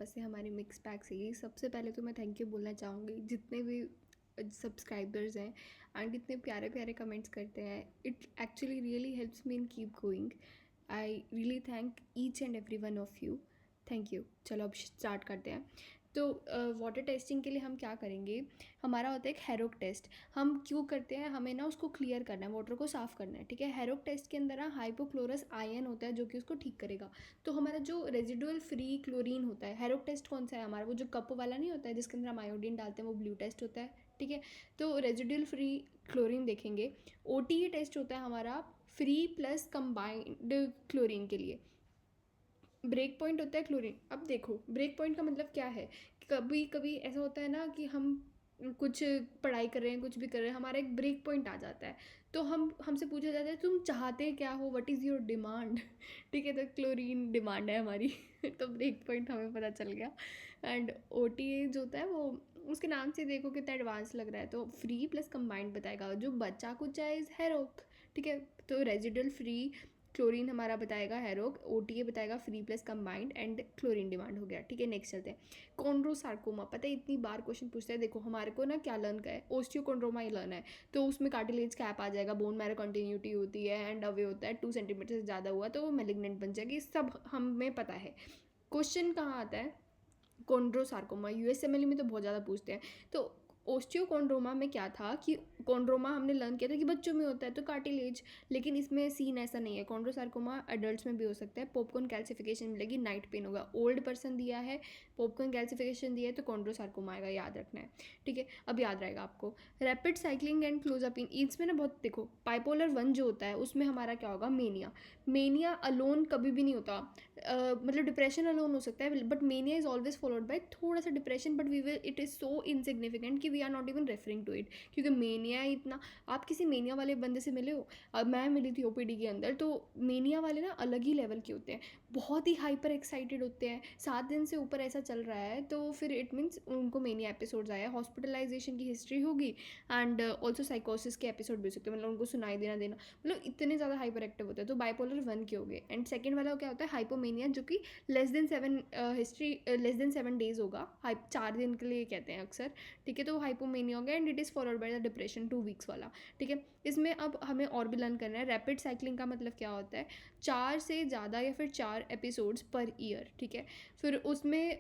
बस से हमारी मिक्स पैक से सबसे पहले तो मैं थैंक यू बोलना चाहूँगी जितने भी सब्सक्राइबर्स हैं एंड इतने प्यारे प्यारे कमेंट्स करते हैं. It actually really helps me in keep going. I really thank each and every one of you. Thank you. चलो अब स्टार्ट करते हैं. तो वाटर टेस्टिंग के लिए हम क्या करेंगे. हमारा होता है एक हेरोक टेस्ट. हम क्यों करते हैं, हमें ना उसको क्लियर करना है, वाटर को साफ़ करना है. ठीक है. हेरोक टेस्ट के अंदर ना हाइपोक्लोरस आयन होता है जो कि उसको ठीक करेगा. तो हमारा जो रेजिडुअल फ्री क्लोरीन होता है, हेरोक टेस्ट कौन सा है हमारा, वो जो कप वाला नहीं होता है जिसके अंदर हम आयोडीन डालते हैं, वो ब्लू टेस्ट होता है. ठीक है. तो रेजिडुअल फ्री क्लोरीन देखेंगे. ओटीई टेस्ट होता है हमारा फ्री प्लस कंबाइंड क्लोरीन के लिए. ब्रेक पॉइंट होता है क्लोरीन. अब देखो ब्रेक पॉइंट का मतलब क्या है. कभी कभी ऐसा होता है ना कि हम कुछ पढ़ाई कर रहे हैं, कुछ भी कर रहे हैं, हमारा एक ब्रेक पॉइंट आ जाता है. तो हमसे पूछा जाता है तुम चाहते क्या हो, व्हाट इज़ योर डिमांड. ठीक है. तो क्लोरीन डिमांड है हमारी. तो ब्रेक पॉइंट हमें पता चल गया. एंड ओ जो होता है वो उसके नाम से देखो कितना एडवांस लग रहा है. तो फ्री प्लस कंबाइंड बताएगा. जो बच्चा कुछ है इज़ हेरोक. ठीक है. तो रेजिडुअल फ्री क्लोरीन हमारा बताएगा हेरोक. ओटीए बताएगा free plus combined and chlorine demand हो गया. ठीक है. नेक्स्ट चलते हैं. कॉन्ड्रोसार्कोमा. पता है इतनी बार क्वेश्चन पूछता है. देखो हमारे को ना क्या लर्न का है, ओस्टियोकोंड्रोमा ही लर्न है. तो उसमें कार्टिलेज कैप आ जाएगा, बोन मैरो कंटिन्यूटी होती है एंड अवे होता है 2 सेंटीमीटर से ज़्यादा हुआ तो वो मेलिग्नेंट बन जाएगी. सब हमें पता है. क्वेश्चन कहाँ आता है, कॉन्ड्रोसार्कोमा. यूएसएमएल में तो बहुत ज़्यादा पूछते हैं. तो ओस्टियोकॉन्ड्रोमा में क्या था कि कॉन्ड्रोमा हमने लर्न किया था कि बच्चों में होता है तो कार्टिलेज, लेकिन इसमें सीन ऐसा नहीं है. कॉन्ड्रोसार्कोमा एडल्ट्स में भी हो सकता है. पॉपकॉर्न कैल्सिफिकेशन मिलेगी, नाइट पेन होगा. ओल्ड पर्सन दिया है, पॉपकॉर्न कैल्सिफिकेशन दिया है तो कॉन्ड्रोसार्कोमा आएगा, याद रखना है. ठीक है. अब याद रहेगा आपको. रैपिड साइक्लिंग एंड क्लोजापिन, इसमें ना बहुत देखो बाइपोलर 1 जो होता है उसमें हमारा क्या होगा, मेनिया. मेनिया अलोन कभी भी नहीं होता. मतलब डिप्रेशन अलोन हो सकता है but mania is always followed by थोड़ा सा depression, but we will it is so insignificant कि we are not even referring to it. क्योंकि मेनिया इतना, आप किसी मेनिया वाले बंदे से मिले हो. अब मैं मिली थी ओपीडी के अंदर, तो मेनिया वाले ना अलग ही लेवल के होते हैं. बहुत ही हाइपर एक्साइटेड होते हैं. 7 दिन से ऊपर ऐसा चल रहा है तो फिर इट मीन्स उनको मेनिया एपिसोड्स आया. हॉस्पिटलाइजेशन की हिस्ट्री होगी एंड ऑल्सो साइकोसिस के एपिसोड भी हो सकते हैं. मतलब उनको सुनाई देना देना, मतलब इतने ज़्यादा हाइपर एक्टिव होते हैं. तो बाइपोलर 1 के हो गए. एंड सेकेंड वाला क्या होता है, हाइपोमेनिया, जो कि लेस देन 7 डेज होगा. 4 दिन के लिए कहते हैं अक्सर. ठीक है. तो हाइपोमेनिया हो गया and it is followed by the depression 2 weeks वाला. ठीक है. इसमें अब हमें और भी लर्न करना है. रैपिड साइक्लिंग का मतलब क्या होता है, 4 से ज़्यादा या फिर 4 एपिसोड्स पर ईयर. ठीक है. फिर उसमें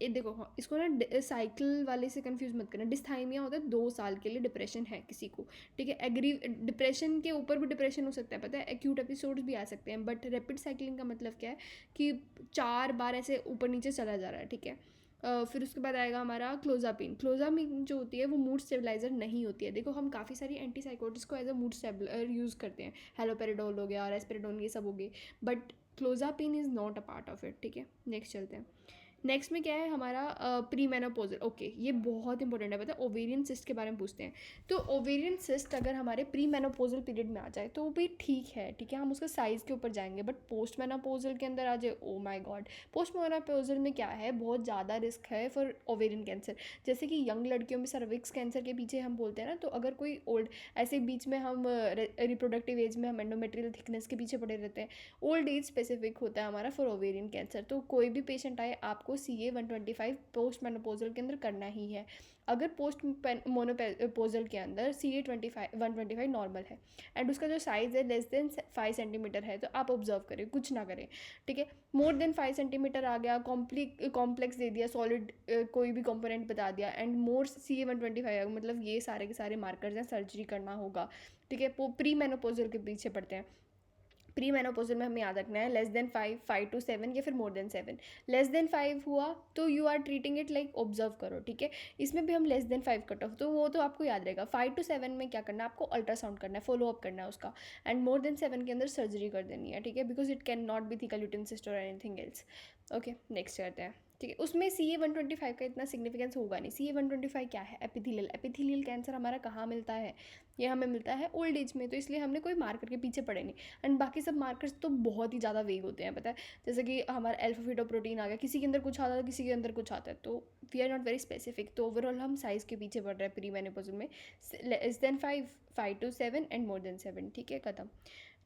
देखो हाँ, इसको ना साइकिल वाले से कंफ्यूज मत करना. डिस्थाइमिया होता है 2 साल के लिए डिप्रेशन है किसी को. ठीक है. एग्री डिप्रेशन के ऊपर भी डिप्रेशन हो सकता है, पता है, एक्यूट एपिसोड्स भी आ सकते हैं. बट रैपिड साइक्लिंग का मतलब क्या है कि 4 बार ऐसे ऊपर नीचे चला जा रहा है. ठीक है. फिर उसके बाद आएगा हमारा क्लोजापिन. क्लोजापिन जो होती है वो मूड स्टेबलाइजर नहीं होती है. देखो हम काफ़ी सारी एंटीसाइकोटिक्स को एज अ मूड स्टेबलर यूज़ करते हैं. हेलोपेरिडोल हो गया, रेस्पेरिडोन, ये सब हो गए. But clozapine is not a part of it. ठीक है. नेक्स्ट चलते हैं. नेक्स्ट में क्या है हमारा, प्री मेनोपोजल. ओके, ये बहुत इंपॉर्टेंट है. पता है ओवेरियन सिस्ट के बारे में पूछते हैं. तो ओवेरियन सिस्ट अगर हमारे प्री मेनोपोजल पीरियड में आ जाए तो वो भी ठीक है. ठीक है. हम उसका साइज़ के ऊपर जाएंगे. बट पोस्ट मेनोपोजल के अंदर आ जाए, oh my God. Post menopausal में क्या है, बहुत ज़्यादा रिस्क है फॉर ओवेरियन कैंसर. जैसे कि यंग लड़कियों में सर्विक्स कैंसर के पीछे हम बोलते हैं ना, तो अगर कोई ओल्ड, ऐसे बीच में हम रिप्रोडक्टिव एज में हम एंडोमेट्रियल थिकनेस के पीछे पड़े रहते हैं. ओल्ड एज स्पेसिफिक होता है हमारा फॉर ओवेरियन कैंसर. तो कोई भी पेशेंट आए, आपको CA 125 पोस्ट मेनोपोजल के अंदर करना ही है. अगर पोस्ट मोनोपोजल के अंदर CA 125 नॉर्मल है एंड उसका जो साइज़ है लेस देन 5 सेंटीमीटर है, तो आप ऑब्जर्व करें, कुछ ना करें. ठीक है. मोर देन 5 सेंटीमीटर आ गया, कॉम्प्लेक्स दे दिया, सॉलिड कोई भी कंपोनेंट बता दिया एंड मोर CA 125, मतलब ये सारे के सारे मार्कर्स हैं, सर्जरी करना होगा. ठीक है. प्री मेनोपोजल के पीछे पड़ते हैं. प्री मेनोपोजल में हमें याद रखना है लेस देन 5, 5 to 7 या फिर मोर देन 7. लेस देन 5 हुआ तो you are treating it like observe करो. ठीक है. इसमें भी हम लेस देन 5 कट ऑफ, तो वो तो आपको याद रहेगा. 5 to 7 में क्या करना है, आपको अल्ट्रासाउंड करना है, फॉलो अप करना है उसका. एंड मोर देन 7 के अंदर सर्जरी कर देनी है. ठीक है. Because it can not be thecal uterine cyst और एनीथिंग एल्स. ओके. नेक्स्ट करते हैं. ठीक है. उसमें CA 125 का इतना सिग्निफिकेंस होगा नहीं. CA 125 क्या है, एपिथेलियल कैंसर हमारा कहाँ मिलता है, ये हमें मिलता है ओल्ड एज में. तो इसलिए हमने कोई मार्कर के पीछे पड़े नहीं. एंड बाकी सब मार्कर्स तो बहुत ही ज़्यादा वेग होते हैं, पता है. जैसे कि हमारा अल्फा-फीटोप्रोटीन आ गया, किसी के अंदर कुछ आता है, किसी के अंदर कुछ आता है, तो we are not very specific. तो ओवरऑल हम साइज़ के पीछे पड़ रहे हैं प्री मेनोपॉज़ल में. Less than 5, 5 to 7 and more than 7. ठीक है. खत्म.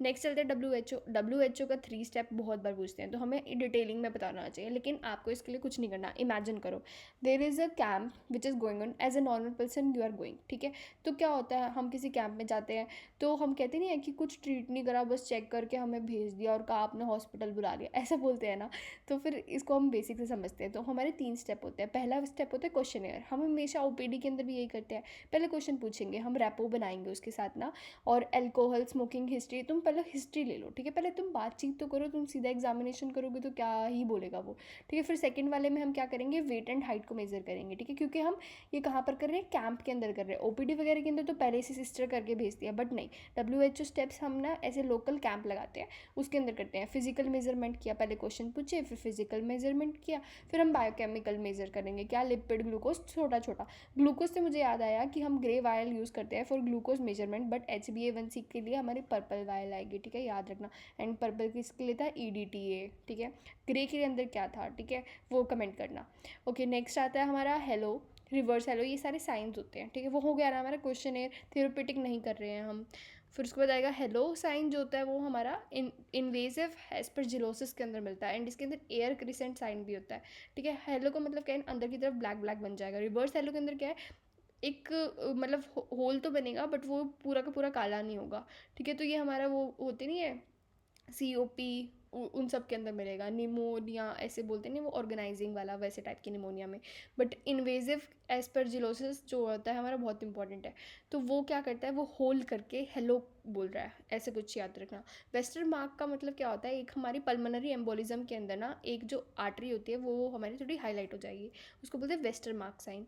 नेक्स्ट चलते हैं डब्ल्यू एच ओ का 3 स्टेप बहुत बार पूछते हैं, तो हमें डिटेलिंग में बताना चाहिए, लेकिन आपको इसके लिए कुछ नहीं करना। इमेजिन करो there is a camp which is going on, as a normal person you are going, ठीक है। तो क्या होता है, हम किसी कैंप में जाते हैं तो हम कहते नहीं है कि कुछ ट्रीट नहीं करा, बस चेक करके हमें भेज दिया और कहा आपने हॉस्पिटल बुला लिया, ऐसा बोलते हैं ना। तो फिर इसको हम बेसिक से समझते हैं। तो हमारे 3 स्टेप होते हैं। पहला स्टेप होता है क्वेश्चनेयर। हम हमेशा ओपीडी के अंदर भी यही करते हैं, पहले क्वेश्चन पूछेंगे, हम रैपो बनाएंगे उसके साथ ना। और अल्कोहल, स्मोकिंग हिस्ट्री, तुम पहले हिस्ट्री ले लो, ठीक है। पहले तुम बातचीत तो करो, तुम सीधा एग्जामिनेशन करोगे तो क्या ही बोलेगा वो, ठीक है। फिर सेकंड वाले में हम क्या करेंगे, वेट एंड हाइट को मेजर करेंगे, ठीक है, क्योंकि हम ये कहाँ पर कर रहे हैं, कैंप के अंदर कर रहे हैं। ओपीडी वगैरह के अंदर तो पहले से सिस्टर करके भेज दिया, बट नहीं, WHO स्टेप्स हम ना ऐसे लोकल कैंप लगाते हैं, उसके अंदर करते हैं। फिजिकल मेजरमेंट किया, पहले क्वेश्चन पूछे, फिर फिजिकल मेजरमेंट किया, फिर हम बायोकेमिकल मेजर करेंगे, क्या लिपिड, ग्लूकोज, छोटा छोटा। ग्लूकोज से मुझे याद आया कि हम ग्रे वायल यूज़ करते हैं for glucose measurement, but HbA1c के लिए हमारी पर्पल वायल आएगी, ठीक है, याद रखना। एंड पर्पल किसके लिए था, EDTA, ठीक है। ग्रे के अंदर क्या था, ठीक है, वो कमेंट करना। ओके, नेक्स्ट आता है हमारा हेलो, रिवर्स हेलो, ये सारे साइंस होते हैं, ठीक है। वो हो गया ना हमारा क्वेश्चन एयर, थेरोपेटिक नहीं कर रहे हैं हम। फिर उसके बाद आएगा हेलो साइन, जो होता है वो हमारा इन्वेजिव एस्परजिलोसिस के अंदर मिलता है, एंड इसके अंदर एयर क्रिसेंट साइन भी होता है, ठीक है। हेलो का मतलब क्या है, अंदर की तरफ ब्लैक ब्लैक बन जाएगा। रिवर्स हेलो के अंदर क्या है, एक मतलब होल तो बनेगा, बट वो पूरा का पूरा काला नहीं होगा, ठीक है। तो ये हमारा वो होते नहीं है, COP, उन सब के अंदर मिलेगा। निमोनिया ऐसे बोलते हैं, नहीं वो ऑर्गेनाइजिंग वाला, वैसे टाइप की निमोनिया में। बट इन्वेजिव एस्परजिलोसिस जो होता है हमारा, बहुत इंपॉर्टेंट है। तो वो क्या करता है, वो होल्ड करके हेलो बोल रहा है, ऐसे कुछ याद रखना। वेस्टर मार्क का मतलब क्या होता है, एक हमारी पल्मोनरी एम्बोलिज्म के अंदर ना एक जो आर्टरी होती है वो हमारी थोड़ी हाईलाइट हो जाएगी, उसको बोलते हैं वेस्टर मार्क साइन।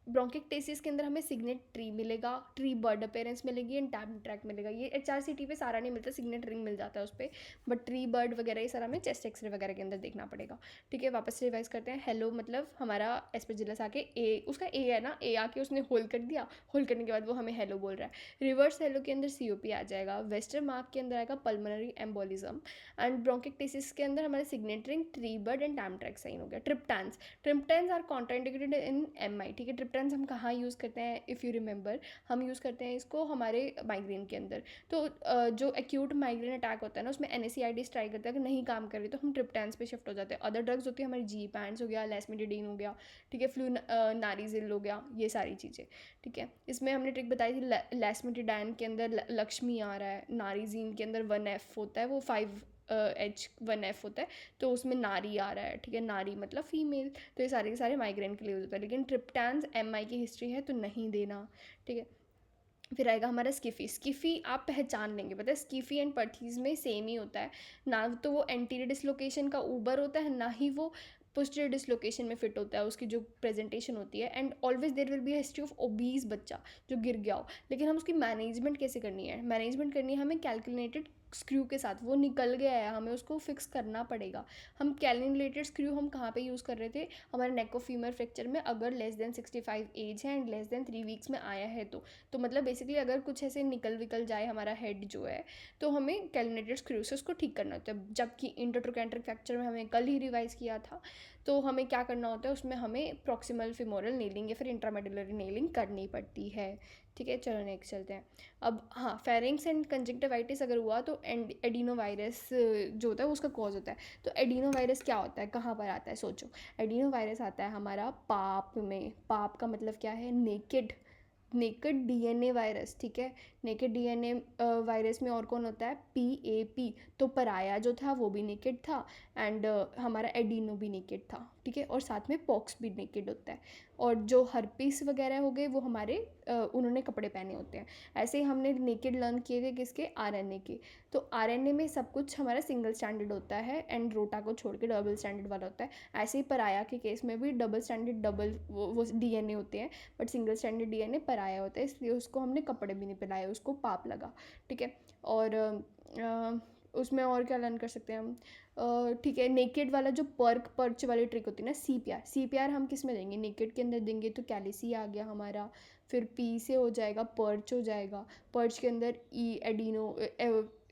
ब्रोंकिक्टेसिस के अंदर हमें सिग्नेट ट्री मिलेगा, ट्री बर्ड अपेयरेंस मिलेगी, एंड टैब ट्रैक मिलेगा। ये HRCT पे सारा नहीं मिलता, सिग्नेट रिंग मिल जाता है उस पर, बट ट्री बर्ड वगैरह ये सारा हमें चेस्ट एक्सरे वगैरह के अंदर देखना पड़ेगा, ठीक है। वापस से रिवाइज करते हैं। हेलो मतलब हमारा एस्परजिलस आके ए, उसका ए है ना, ए आके उसने होल्ड कर दिया, होल्ड करने के बाद वो हमें हेलो बोल रहा है। रिवर्स हेलो के अंदर COP आ जाएगा, वेस्टर मार्क के अंदर आएगा पल्मोनरी एम्बोलिज्म, एंड ब्रोंकिक्टेसिस के अंदर हमारे signet ring, tree bird and टैब ट्रैक साइन हो गया। Triptans are contraindicated in MI, ठीक है। ट्रिप्टैन्स हम कहाँ यूज़ करते हैं, इफ़ यू रिमेंबर, हम यूज़ करते हैं इसको हमारे माइग्रेन के अंदर। तो जो एक्यूट माइग्रेन अटैक होता है ना, उसमें NSAID ट्राई करता है कि नहीं काम कर रही, तो हम ट्रिप्टैन्स पे शिफ्ट हो जाते हैं। अदर ड्रग्स होती है हमारी G-PANS हो गया, लेसमिडिडीन हो गया, ठीक है, नारीजिल हो गया, ये सारी चीज़ें, ठीक है। इसमें हमने ट्रिक बताई थी, लेसमिडिडाइन के अंदर लक्ष्मी आ रहा है, नारीजीन के अंदर 1F होता है, वो 5H1F होता है, तो उसमें नारी आ रहा है, ठीक है, नारी मतलब फीमेल। तो ये सारे के सारे माइग्रेन के लिए यूज होता है, लेकिन ट्रिप्टैन्स MI की हिस्ट्री है तो नहीं देना, ठीक है। फिर आएगा हमारा स्किफ़ी आप पहचान लेंगे, पता है स्किफ़ी एंड पर्थीज में सेम ही होता है ना, तो वो एंटीरियर डिसलोकेशन का ऊबर होता है, ना ही वो पोस्टीरियर डिसलोकेशन में फिट होता है, उसकी जो प्रेजेंटेशन होती है। And always there will be history of obese बच्चा जो गिर गया हो, लेकिन हम उसकी मैनेजमेंट कैसे करनी है, मैनेजमेंट करनी है हमें कैलकुलेटेड स्क्रू के साथ। वो निकल गया है, हमें उसको फिक्स करना पड़ेगा। हम कैलकुलेटेड स्क्रू हम कहाँ पे यूज़ कर रहे थे, हमारे नेक ऑफ फीमर फ्रैक्चर में, अगर लेस देन 65 एज है एंड लेस देन 3 वीक्स में आया है तो मतलब बेसिकली अगर कुछ ऐसे निकल जाए हमारा हेड जो है, तो हमें कैलकुलेटेड स्क्रू से उसको ठीक करना होता है। जबकि इंटरट्रोकैंटर फ्रैक्चर में हमें कल ही रिवाइज किया था, तो हमें क्या करना होता है, उसमें हमें प्रॉक्सिमल फिमोरल नेलिंग या फिर इंट्रामेडुलरी नेलिंग करनी पड़ती है, ठीक है। चलो नेक्स्ट चलते हैं। अब हाँ, फेरिंग्स एंड कंजक्टिवाइटिस अगर हुआ तो एडिनो वायरस जो होता है वो उसका कॉज होता है। तो एडिनो वायरस क्या होता है, कहाँ पर आता है, सोचो। एडिनो वायरस आता है हमारा पाप में। पाप का मतलब क्या है, नेकेड DNA वायरस, ठीक है। नेकेड DNA वायरस में और कौन होता है, PAP। तो पराया जो था वो भी नेकेड था, एंड हमारा एडिनो भी नेकेड था, ठीक है। और साथ में पॉक्स भी नेकेड होता है। और जो हर्पीस वगैरह हो गए वो हमारे उन्होंने कपड़े पहने होते हैं। ऐसे ही हमने नेकेड लर्न किए थे किसके, RNA के। तो RNA में सब कुछ हमारा सिंगल स्टैंडर्ड होता है, एंड रोटा को छोड़ के डबल स्टैंडर्ड वाला होता है। ऐसे ही पराया के केस में भी डबल स्टैंडर्ड डबल वो DNA होते हैं, बट सिंगल स्टैंडर्ड DNA पराया होता है, इसलिए उसको हमने कपड़े भी नहीं पहनाए, उसको पाप लगा, ठीक है। और उसमें और क्या लर्न कर सकते हैं हम, ठीक है। नेकेड वाला जो पर्च वाली ट्रिक होती है ना, CPR हम किस में देंगे, नेकेड के अंदर देंगे, तो कैलिसी आ गया हमारा। फिर P से हो जाएगा पर्च, हो जाएगा पर्च के अंदर एडिनो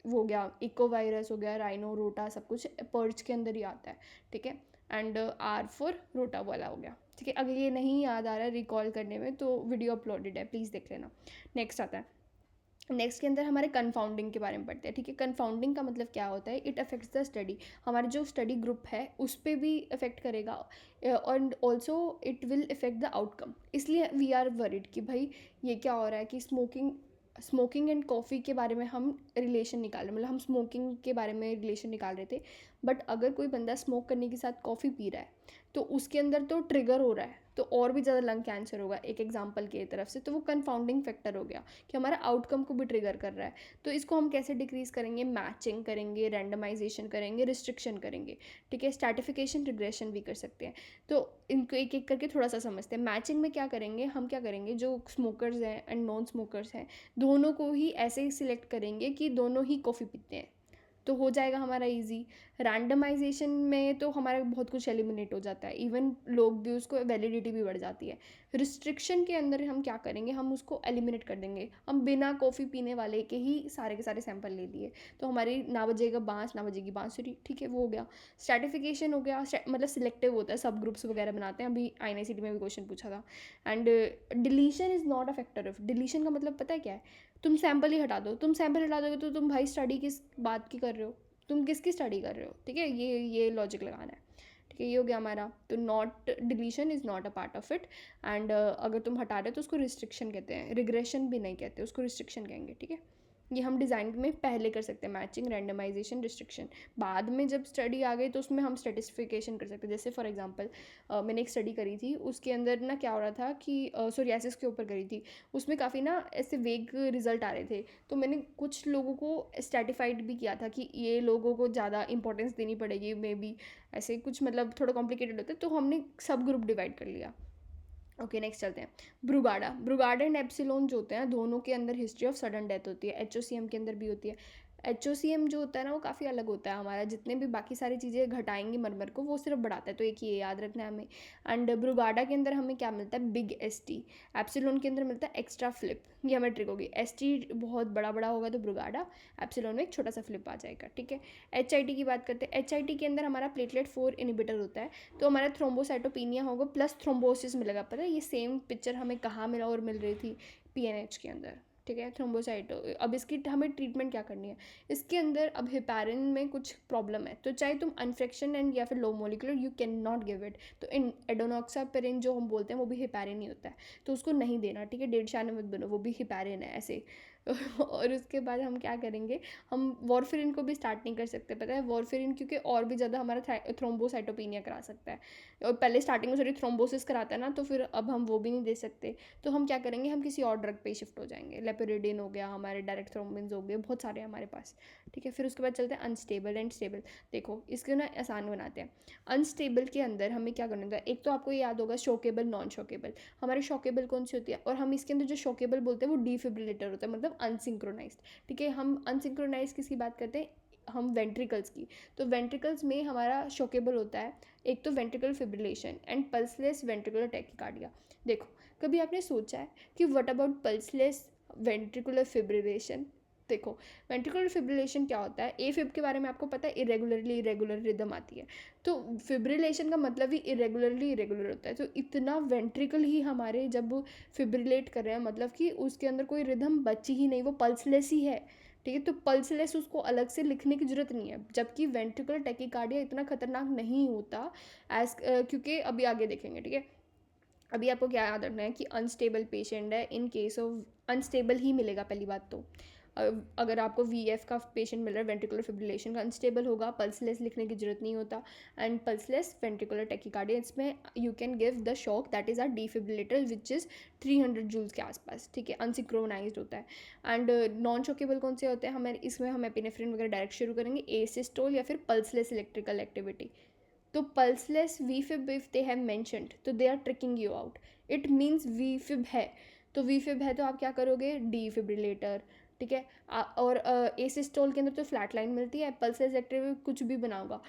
वो हो गया, इको वायरस हो गया, राइनो, रोटा, सब कुछ पर्च के अंदर ही आता है, ठीक है। एंड R फॉर रोटा वाला हो गया, ठीक है। अगर ये नहीं याद आ रहा है रिकॉल करने में तो वीडियो अपलोडेड है, प्लीज़ देख लेना। नेक्स्ट आता है नेक्स्ट के अंदर हमारे कन्फाउंडिंग के बारे में पढ़ते हैं, ठीक है। कन्फाउंडिंग का मतलब क्या होता है, इट अफेक्ट्स द स्टडी, हमारा जो स्टडी ग्रुप है उस पर भी अफेक्ट करेगा, और also it will effect the outcome. इसलिए वी आर वरिड कि भाई ये क्या हो रहा है कि स्मोकिंग एंड कॉफ़ी के बारे में हम रिलेशन निकाल रहे, मतलब हम स्मोकिंग के बारे में रिलेशन निकाल रहे थे, बट अगर कोई बंदा स्मोक करने के साथ कॉफ़ी पी रहा है तो उसके अंदर तो ट्रिगर हो रहा है, तो और भी ज़्यादा लंग कैंसर होगा एक एग्जांपल की तरफ से, तो वो कन्फाउंडिंग फैक्टर हो गया कि हमारा आउटकम को भी ट्रिगर कर रहा है। तो इसको हम कैसे डिक्रीज़ करेंगे, मैचिंग करेंगे, रैंडमाइजेशन करेंगे, रिस्ट्रिक्शन करेंगे, ठीक है, स्ट्रैटिफिकेशन, रिग्रेशन भी कर सकते हैं। तो इनको एक एक करके थोड़ा सा समझते हैं। मैचिंग में क्या करेंगे, हम क्या करेंगे, जो स्मोकर्स हैं एंड नॉन स्मोकर्स हैं दोनों को ही ऐसे ही सिलेक्ट करेंगे कि दोनों ही कॉफ़ी पीते हैं, तो हो जाएगा हमारा इजी। रैंडमाइजेशन में तो हमारा बहुत कुछ एलिमिनेट हो जाता है, इवन लोग भी उसको वैलिडिटी भी बढ़ जाती है। रिस्ट्रिक्शन के अंदर हम क्या करेंगे, हम उसको एलिमिनेट कर देंगे, हम बिना कॉफ़ी पीने वाले के ही सारे के सारे सैंपल ले लिए, तो हमारी ना बजेगा बांस ना बजेगी बांसुरी, ठीक है, वो हो गया। स्ट्रैटिफिकेशन हो गया, मतलब सिलेक्टिव होता है, सब ग्रुप्स वगैरह बनाते हैं, अभी INICET में भी क्वेश्चन पूछा था। And deletion is not a factor of, deletion का मतलब पता है क्या है, तुम सैंपल ही हटा दो, तुम सैंपल हटा दोगे तो तुम भाई स्टडी किस बात की कर रहे हो, तुम किसकी स्टडी कर रहे हो, ठीक है, ये लॉजिक लगाना है, ठीक है। ये हो गया हमारा, तो not deletion is not a part of it. And अगर तुम हटा रहे हो तो उसको रिस्ट्रिक्शन कहते हैं, रिग्रेशन भी नहीं कहते, उसको रिस्ट्रिक्शन कहेंगे, ठीक है। ये हम डिज़ाइन में पहले कर सकते हैं, मैचिंग, रैंडमाइजेशन, रिस्ट्रिक्शन। बाद में जब स्टडी आ गई तो उसमें हम स्टेटिस्फिकेशन कर सकते हैं। जैसे फॉर एग्जांपल मैंने एक स्टडी करी थी, उसके अंदर ना क्या हो रहा था कि सोरियासिस के ऊपर करी थी, उसमें काफ़ी ना ऐसे वेग रिजल्ट आ रहे थे, तो मैंने कुछ लोगों को स्ट्रैटिफाइड भी किया था कि ये लोगों को ज़्यादा इंपॉर्टेंस देनी पड़ेगी, मे बी ऐसे कुछ, मतलब थोड़ा कॉम्प्लिकेटेड होता है, तो हमने सब ग्रुप डिवाइड कर लिया। ओके, नेक्स्ट चलते हैं। ब्रूगाडा एंड एप्सिलॉन जो होते हैं दोनों के अंदर हिस्ट्री ऑफ सडन डेथ होती है, HOCM के अंदर भी होती है। HOCM जो होता है ना वो काफ़ी अलग होता है, हमारा जितने भी बाकी सारी चीज़ें घटाएंगी मरमर को, वो सिर्फ बढ़ाता है, तो एक ये याद रखना है हमें। एंड ब्रूगाडा के अंदर हमें क्या मिलता है, बिग ST। एप्सिलॉन के अंदर मिलता है एक्स्ट्रा फ्लिप, ये हमें ट्रिक होगी, ST बहुत बड़ा बड़ा होगा तो ब्रूगाडा, एप्सिलॉन में एक छोटा सा फ्लिप आ जाएगा, ठीक है। HIT की बात करते हैं, HIT के अंदर हमारा प्लेटलेट 4 इनिबिटर होता है, तो हमारा थ्रोम्बोसाइटोपिनिया होगा प्लस थ्रोम्बोसिस मिलेगा। पता है ये सेम पिक्चर हमें कहाँ मिला और मिल रही थी, PNH के अंदर, ठीक है, थ्रोम्बोसाइटो। अब इसकी हमें ट्रीटमेंट क्या करनी है, इसके अंदर अब हेपारिन में कुछ प्रॉब्लम है, तो चाहे तुम अनफ्रेक्शन एंड या फिर low molecular, you can not give it, तो इन एडोनॉक्सापेरिन जो हम बोलते हैं वो भी हेपारिन ही होता है, तो उसको नहीं देना, ठीक है, 1.5 मत बनो, वो भी हेपारिन है ऐसे। और उसके बाद हम क्या करेंगे, हम वॉरफेरिन को भी स्टार्ट नहीं कर सकते, पता है, वॉरफेरिन क्योंकि और भी ज़्यादा हमारा थ्रोम्बोसाइटोपिनिया करा सकता है, और पहले स्टार्टिंग में सॉरी थ्रोम्बोसिस कराता है ना, तो फिर अब हम वो भी नहीं दे सकते, तो हम क्या करेंगे, हम किसी और ड्रग पे शिफ्ट हो जाएंगे, लेपेरिडिन हो गया, हमारे डायरेक्ट थ्रोम्बिन्स हो गए, बहुत सारे हमारे पास, ठीक है। फिर उसके बाद चलते हैं अनस्टेबल एंड स्टेबल। देखो इसको ना आसान बनाते हैं। अनस्टेबल के अंदर हमें क्या करना होगा, एक तो आपको ये याद होगा शॉकेबल, नॉन शॉकेबल। हमारे शॉकेबल कौन सी होती है, और हम इसके अंदर जो शॉकेबल बोलते हैं वो डिफिब्रिलेटर होता है, मतलब अनसिंक्रोनाइज्ड, ठीक है। हम अनसिंक्रोनाइज किसकी बात करते हैं, हम वेंट्रिकल्स की। तो वेंट्रिकल्स में हमारा शॉकेबल होता है, एक तो ventricle fibrillation and pulseless ventricular tachycardia. देखो कभी आपने सोचा है कि what about pulseless ventricular fibrillation. देखो वेंट्रिकुलर फिब्रिलेशन क्या होता है, AFib के बारे में आपको पता है, इरेगुलर रिदम आती है, तो फिब्रिलेशन का मतलब ही इरेगुलर होता है, तो इतना वेंट्रिकल ही हमारे जब फिब्रिलेट कर रहे हैं मतलब कि उसके अंदर कोई रिदम बची ही नहीं, वो पल्सलेस ही है, ठीक है। तो पल्सलेस उसको अलग से लिखने की जरूरत नहीं है, जबकि वेंट्रिकुलर टैकीकार्डिया इतना खतरनाक नहीं होता एज, क्योंकि अभी आगे देखेंगे, ठीक है। अभी आपको क्या याद रखना है कि अनस्टेबल पेशेंट है, इन केस ऑफ अनस्टेबल ही मिलेगा पहली बात तो। अगर आपको VF का पेशेंट मिल रहा है वेंट्रिकुलर फिब्रिलेशन का, अनस्टेबल होगा, पल्सलेस लिखने की जरूरत नहीं होता, एंड पल्सलेस वेंट्रिकुलर टैकीकार्डिया, इसमें you can give the shock that is or defibrillator which is 300 joules के आसपास, ठीक है, अनसिक्रोनाइज्ड होता है। एंड नॉन शॉकेबल कौन से होते हैं, हमें इसमें हम एपिनेफ्रिन वगैरह डायरेक्ट शुरू करेंगे, एसिस्टोल या फिर पल्सलेस इलेक्ट्रिकल एक्टिविटी। तो pulseless VFib if they have mentioned तो they are tricking you out, it means VFib है, तो VFib है तो आप क्या करोगे, डिफिब्रिलेटर, ठीक है। और एसिस्टोल के अंदर तो फ्लैट लाइन मिलती है, पल्सलेस एक्टिव कुछ भी बनाऊंगा,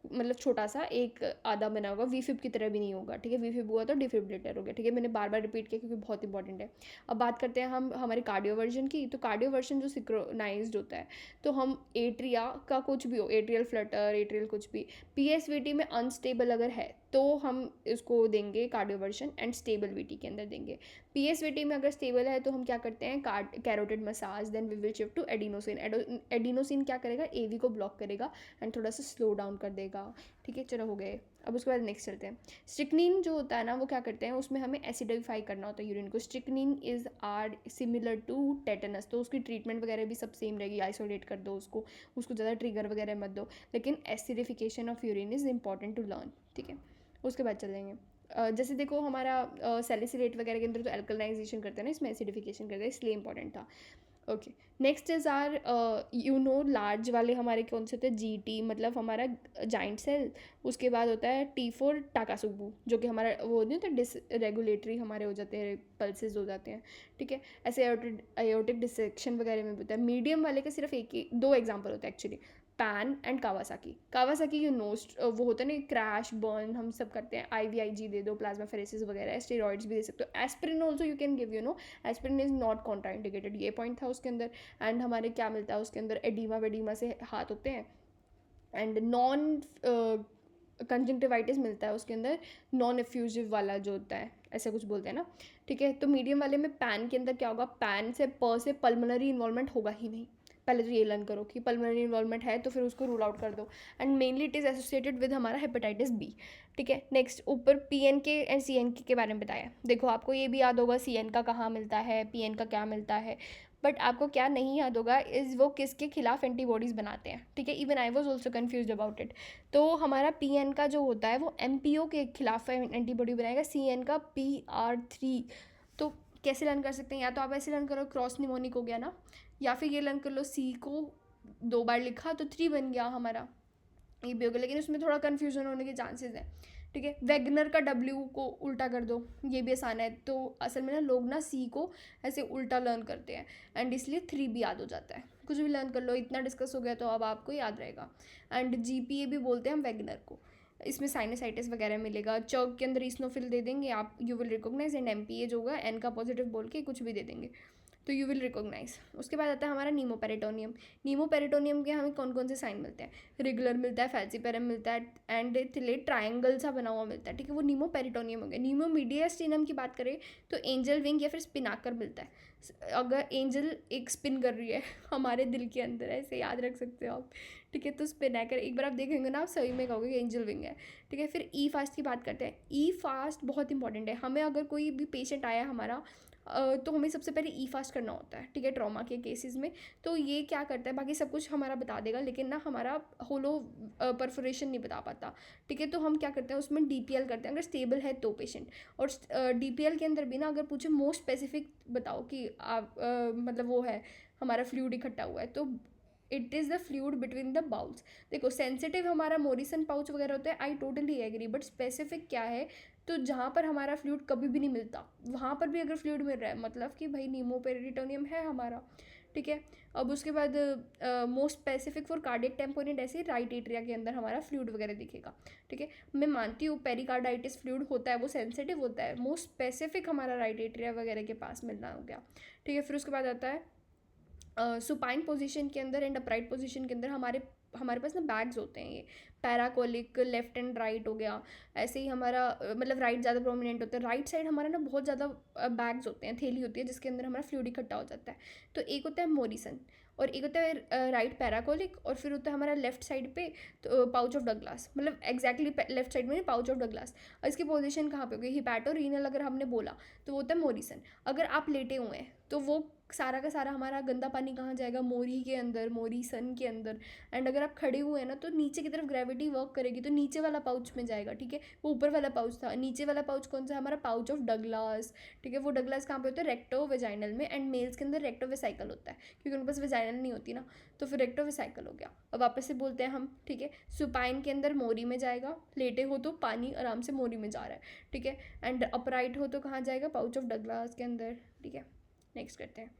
मतलब छोटा सा एक आधा बना होगा, VFib की तरह भी नहीं होगा, ठीक है, VFib हुआ तो डिफिब्रिलेटर हो गया, ठीक है, मैंने बार बार रिपीट किया क्योंकि बहुत इंपॉर्टेंट है। अब बात करते हैं हम हमारे कार्डियोवर्जन की, तो कार्डियोवर्जन जो सिक्रोनाइज्ड होता है, तो हम एट्रिया का कुछ भी हो, एट्रियल फ्लटर, एट्रियल कुछ भी, PSVT में अनस्टेबल अगर है तो हम इसको देंगे कार्डियोवर्शन एंड स्टेबल वीटी के अंदर देंगे। पीएसवीटी में अगर स्टेबल है तो हम क्या करते हैं, carotid massage, then we will shift to adenosine. Adenosine क्या करेगा, एवी को ब्लॉक करेगा एंड थोड़ा सा स्लो डाउन कर देगा। ठीक है, चलो हो गए। अब उसके बाद नेक्स्ट चलते हैं। स्ट्रिक्नीन जो होता है ना, वो क्या करते हैं, उसमें हमें एसिडिफाई करना होता है यूरिन को। Strychnine is are similar to tetanus, तो उसकी ट्रीटमेंट वगैरह भी सब सेम रहेगी। आइसोलेट कर दो उसको ज़्यादा ट्रिगर वगैरह मत दो, लेकिन acidification of urine is important to learn. ठीक है, उसके बाद चलेंगे। जैसे देखो हमारा सैलिसिलेट वगैरह के अंदर तो एल्कलाइजेशन करते हैं ना, इसमें एसिडिफिकेशन करते हैं, इसलिए इंपॉर्टेंट था। Okay, next is are large वाले हमारे कौन से होते हैं, जीटी मतलब हमारा जाइंट सेल। उसके बाद होता है T4 टाकासुबू, जो कि हमारा वो नहीं होता डिसरेगुलेटरी, हमारे हो जाते हैं पल्सेस हो जाते हैं। ठीक है, ऐसे आयोटिक डिसेक्शन वगैरह में भी होता है। मीडियम वाले का सिर्फ एक ही दो एग्जाम्पल होता है actually, PAN and Kawasaki you नोस्ट, वो होता है ना क्रैश बर्न हम सब करते हैं, IVIG दे दो, प्लाज्मा फेरेसिस वगैरह, स्टेरॉइड्स भी दे सकते हो। Aspirin also you can give, aspirin is not contraindicated, ये पॉइंट था उसके अंदर। एंड हमारे क्या मिलता है उसके अंदर, एडीमा वेडीमा से हाथ होते हैं। एंड नॉन कंजंक्टिवाइटिस मिलता है उसके अंदर, नॉन एफ्यूजिव वाला जो होता है, ऐसा कुछ बोलते हैं ना। ठीक है, तो मीडियम वाले में पैन के अंदर क्या होगा, पैन से पल्मोनरी इन्वॉल्वमेंट होगा ही नहीं। पहले तो ये लर्न करो कि पल्मोनरी इन्वॉल्वमेंट है तो फिर उसको रूल आउट कर दो। And mainly it is associated with हमारा हेपेटाइटिस बी। ठीक है, नेक्स्ट ऊपर PN के एंड CN के बारे में बताया। देखो आपको ये भी याद होगा CN का कहाँ मिलता है, PN का क्या मिलता है, बट आपको क्या नहीं याद होगा इज़ वो किसके खिलाफ एंटीबॉडीज़ बनाते हैं। ठीक है, even I was also confuse about it. तो हमारा PN का जो होता है वो MPO के खिलाफ एंटीबॉडी बनाएगा, CN का PR3। तो कैसे लर्न कर सकते हैं, या तो आप ऐसे लर्न करो क्रॉस निमोनिक हो गया ना, या फिर ये लर्न कर लो C को 2 बार लिखा तो 3 बन गया हमारा, ये भी होगा, लेकिन उसमें थोड़ा कन्फ्यूजन होने के चांसेस हैं। ठीक है, वैगनर का W को उल्टा कर दो, ये भी आसान है। तो असल में ना लोग ना C को ऐसे उल्टा लर्न करते हैं एंड इसलिए 3 भी याद हो जाता है। कुछ भी लर्न कर लो, इतना डिस्कस हो गया तो अब आपको याद रहेगा। एंड GPA भी बोलते हैं हम वैगनर को, इसमें साइनसाइटिस वगैरह मिलेगा। चौक के अंदर इसनोफिल दे देंगे आप, you will recognise. And MPA जो होगा N का पॉजिटिव बोल के कुछ भी दे देंगे तो यू विल रिकॉग्नाइज। उसके बाद आता है हमारा नीमोपेरिटोनियम। नीमोपेरिटोनियम के हमें कौन कौन से साइन मिलते हैं, रेगुलर मिलता है, फैल्सीपेरम मिलता है एंड थिले ट्रायंगल सा बना हुआ मिलता है। ठीक है, वो नीमोपेरिटोनियम हो गया। नीमोमीडियास्टिनम की बात करें तो एंजल विंग या फिर स्पिनाकर मिलता है। अगर एंजल एक स्पिन कर रही है हमारे दिल के अंदर, ऐसे याद रख सकते हो आप। ठीक है, तो स्पिनाकर एक बार आप देखेंगे ना, आप सही में कहोगे कि एंजल विंग है। ठीक है, फिर ई फास्ट की बात करते हैं। ई फास्ट बहुत इंपॉर्टेंट है, हमें अगर कोई भी पेशेंट आया हमारा तो हमें सबसे पहले ई फास्ट करना होता है। ठीक है, ट्रॉमा के केसेस में। तो ये क्या करता है, बाकी सब कुछ हमारा बता देगा लेकिन ना हमारा होलो परफोरेशन नहीं बता पाता। ठीक है, तो हम क्या करते हैं उसमें DPL करते हैं अगर स्टेबल है तो पेशेंट। और DPL के अंदर भी ना अगर पूछे मोस्ट स्पेसिफिक बताओ कि आप मतलब वो है हमारा फ्लूइड इकट्ठा हुआ है, तो it is the fluid between the bowels. देखो सेंसिटिव हमारा मोरिसन पाउच वगैरह होता है, I totally agree, but specific क्या है, तो जहाँ पर हमारा फ्लूइड कभी भी नहीं मिलता वहाँ पर भी अगर फ्लूइड मिल रहा है मतलब कि भाई नीमोपेरिटोनियम है हमारा। ठीक है, अब उसके बाद most specific for cardiac tamponade, ऐसे राइट एट्रिया के अंदर हमारा फ्लूइड वगैरह दिखेगा। ठीक है, मैं मानती हूँ पेरिकार्डाइटिस फ्लूइड होता है, वो सेंसिटिव होता है, मोस्ट स्पेसिफिक हमारा राइट एट्रिया वगैरह के पास मिलना हो गया। ठीक है, फिर उसके बाद आता है सुपाइन पोजीशन के अंदर एंड अपराइट पोजीशन के अंदर हमारे पास ना बैग्स होते हैं, ये पैराकोलिक लेफ्ट एंड राइट हो गया। ऐसे ही हमारा मतलब राइट ज़्यादा प्रोमिनेंट होता है, राइट साइड हमारा ना बहुत ज़्यादा बैग्स होते हैं, थैली होती है जिसके अंदर हमारा फ्लूइड इकट्ठा हो जाता है। तो एक होता है मोरिसन और एक होता है राइट पैराकोलिक, और फिर होता है हमारा लेफ्ट साइड पे तो पाउच ऑफ डगलास, मतलब एक्जैक्टली लेफ्ट साइड में पाउच ऑफ डगलास। और इसकी पोजीशन कहाँ पे होगी, हिपैटो रीनल अगर हमने बोला तो वो होता है मोरिसन। अगर आप लेटे हुए हैं तो वो सारा का सारा हमारा गंदा पानी कहाँ जाएगा, मोरी के अंदर, मोरी सन के अंदर। एंड अगर आप खड़े हुए हैं ना तो नीचे की तरफ ग्रेविटी वर्क करेगी तो नीचे वाला पाउच में जाएगा। ठीक है, वो ऊपर वाला पाउच था, नीचे वाला पाउच कौन सा, हमारा पाउच ऑफ डगलास। ठीक है, वो डगलास कहाँ पे होता है, रेक्टो वेजाइनल में। एंड मेल्स के अंदर रेक्टो वेसाइकल होता है क्योंकि उनके पास वेजाइनल नहीं होती ना, तो फिर रेक्टो वेसाइकल हो गया। अब वापस से बोलते हैं हम। ठीक है, सुपाइन के अंदर मोरी में जाएगा, लेटे हो तो पानी आराम से मोरी में जा रहा है। ठीक है, एंड अपराइट हो तो कहाँ जाएगा, पाउच ऑफ डगलास के अंदर। ठीक है, नेक्स्ट करते हैं।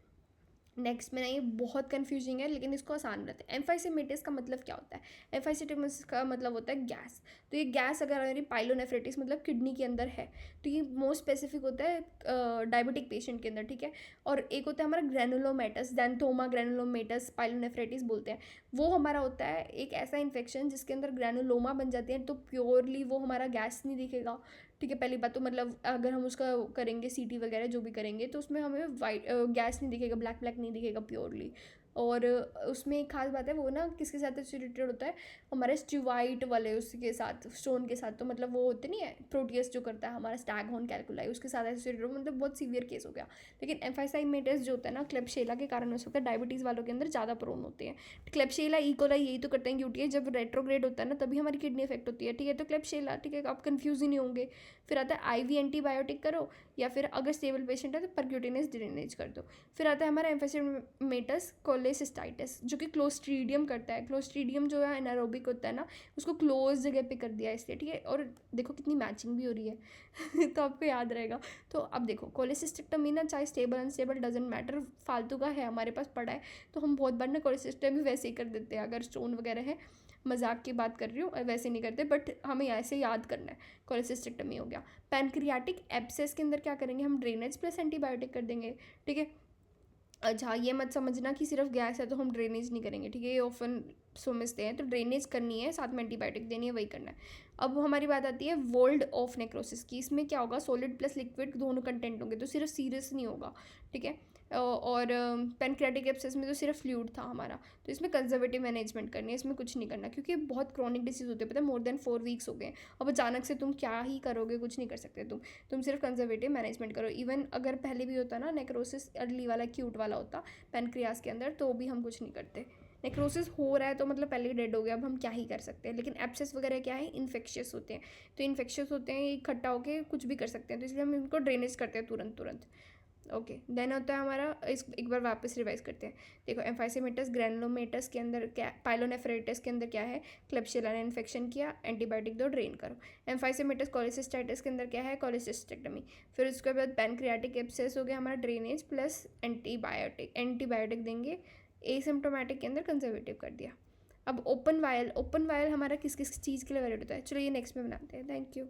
नेक्स्ट में ना, ये बहुत कन्फ्यूजिंग है लेकिन इसको आसान रहता है। एम्फाइसेमेटिस का मतलब क्या होता है? एम्फाइसेमेटिस का मतलब होता है गैस। तो ये गैस अगर हमारी पाइलोनेफ्राइटिस मतलब किडनी के अंदर है तो ये मोस्ट स्पेसिफिक होता है डायबिटिक पेशेंट के अंदर, ठीक है। और एक होता है हमारा ग्रेनुलोमेटस, ज़ैंथोमा ग्रेनुलोमेटस पाइलोनेफ्राइटिस बोलते हैं। वो हमारा होता है एक ऐसा इन्फेक्शन जिसके अंदर ग्रेनुलोमा बन जाती है, तो प्योरली वो हमारा गैस नहीं दिखेगा, ठीक है। पहली बात तो मतलब अगर हम उसका करेंगे सीटी वगैरह जो भी करेंगे तो उसमें हमें वाइट गैस नहीं दिखेगा, ब्लैक ब्लैक नहीं दिखेगा प्योरली। और उसमें एक खास बात है, वो ना किसके साथ एसोसिएटेड होता है? हमारे स्टीवाइट वाले उसके साथ, स्टोन के साथ। तो मतलब वो होते नहीं है प्रोटियस जो करता है हमारा स्टैगहोर्न कैल्कुलाई, उसके साथ एसोसिएटेड हो, मतलब बहुत सीवियर केस हो गया। लेकिन एम्फाइसाइमेटिस जो होता है ना, क्लेब्सिएला के कारण हो सकता है, डायबिटीज़ वालों के अंदर ज़्यादा प्रोन होते हैं। क्लेब्सिएला इकोलाई यही तो करते हैं यूटीआई, जब रेट्रोग्रेड होता है ना तभी हमारी किडनी इफेक्ट होती है, ठीक है। तो क्लेब्सिएला, ठीक है, आप कंफ्यूज ही नहीं होंगे। फिर आता है आईवी एंटीबायोटिक करो, या फिर अगर स्टेबल पेशेंट है तो परक्यूटेनियस ड्रेनेज कर दो। फिर आता है हमारा एम्फाइसेमेटस कोलेसिस्टाइटिस, जो कि क्लोस्ट्रीडियम करता है। क्लोस्ट्रीडियम जो है एनारोबिक होता है ना, उसको क्लोज जगह पे कर दिया इसलिए, ठीक है। और देखो कितनी मैचिंग भी हो रही है तो आपको याद रहेगा। तो अब देखो कोलेसिस्टेक्टमी ना, चाहे स्टेबल अनस्टेबल डजेंट मैटर, फालतू का है हमारे पास पड़ा है, तो हम बहुत बार ना कोलेसिस्टेक्टमी वैसे ही कर देते हैं अगर स्टोन वगैरह है। मजाक की बात कर रही हूँ, वैसे नहीं करते, बट हमें ऐसे याद करना है। कोलेसिस्टेक्टमी हो गया। पैनक्रियाटिक एब्सेस के अंदर क्या करेंगे हम? ड्रेनेज प्लस एंटीबायोटिक कर देंगे, ठीक है। अच्छा, ये मत समझना कि सिर्फ गैस है तो हम ड्रेनेज नहीं करेंगे, ठीक है। ये ऑफन समझते हैं, तो ड्रेनेज करनी है, साथ में एंटीबायोटिक देनी है, वही करना है। अब हमारी बात आती है वोल्ड ऑफ नेक्रोसिस की। इसमें क्या होगा? सॉलिड प्लस लिक्विड दोनों कंटेंट होंगे, तो सिर्फ सीरियस नहीं होगा, ठीक है। और पैनक्रियाटिक एब्सेस में तो सिर्फ फ्लूइड था हमारा, तो इसमें कंजर्वेटिव मैनेजमेंट करनी है, इसमें कुछ नहीं करना, क्योंकि बहुत क्रॉनिक डिसीज होते हैं, पता है, मोर देन 4 वीक्स हो गए। अब अचानक से तुम क्या ही करोगे? कुछ नहीं कर सकते तुम सिर्फ कंजर्वेटिव मैनेजमेंट करो। इवन अगर पहले भी होता ना नेक्रोसिस, अर्ली वाला क्यूट वाला होता पेनक्रियास के अंदर, तो भी हम कुछ नहीं करते। नेक्रोसिस हो रहा है तो मतलब पहले ही डेड हो गया, अब हम क्या ही कर सकते हैं। लेकिन एब्सेस वगैरह क्या है? इन्फेक्शियस होते हैं, तो इन्फेक्शियस होते हैं, इकट्ठा होकर कुछ भी कर सकते हैं, तो इसलिए हम इनको ड्रेनेज करते हैं तुरंत तुरंत। ओके, देन होता है हमारा, इस एक बार वापस रिवाइज करते हैं। देखो एम्फाइसेमेटस ग्रैनुलोमेटस के अंदर क्या, पाइलोनेफ्राइटिस के अंदर क्या है? क्लेब्सिएला ने इन्फेक्शन किया, एंटीबायोटिक दो, ड्रेन करो। एम्फाइसेमेटस कोलेसिस्टाइटिस के अंदर क्या है? कोलेसिस्टेक्टमी। फिर उसके बाद पैनक्रियाटिक एब्सेस हो गया हमारा, ड्रेनेज प्लस एंटीबायोटिक देंगे। एसिम्प्टोमेटिक के अंदर कंजर्वेटिव कर दिया। अब ओपन वायल हमारा किस किस चीज़ के लिए वैलिड होता है? चलो ये नेक्स्ट में बनाते हैं। Thank you.